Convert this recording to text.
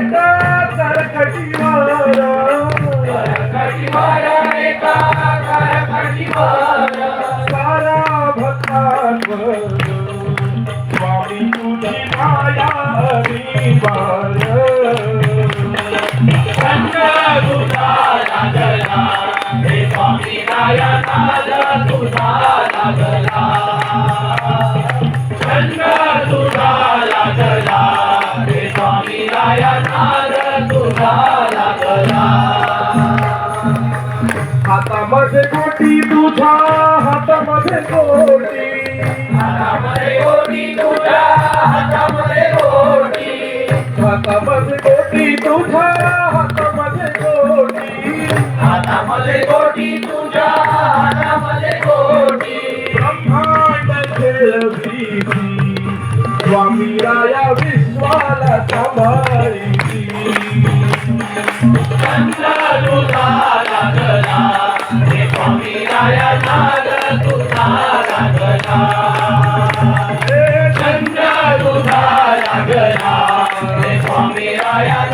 एका करकटीवर एका करकटीवर सारा भक्तांवर स्वामी तुझी माया अनिवार छंद तुझा लागला हे स्वामी नाद तुझा लागला छंद तुझा लागला हे स्वामी नाद तुझा लागला हातामध्ये गोटी तुझ्या हातामध्ये गोटी हातामध्ये गोटी तुझ्या हातामध्ये गोटी हातामध्ये गोटी तुझ्या हातामध्ये गोटी हातामध्ये गोटी तुझ्या हातामध्ये गोटी ब्रह्मांड खेळवीती स्वामी राया विश्वाला सांभाळीती छंद तुझा लागला हे स्वामी नाद तुझा लागला छंद तुझा लागला हे स्वामी नाद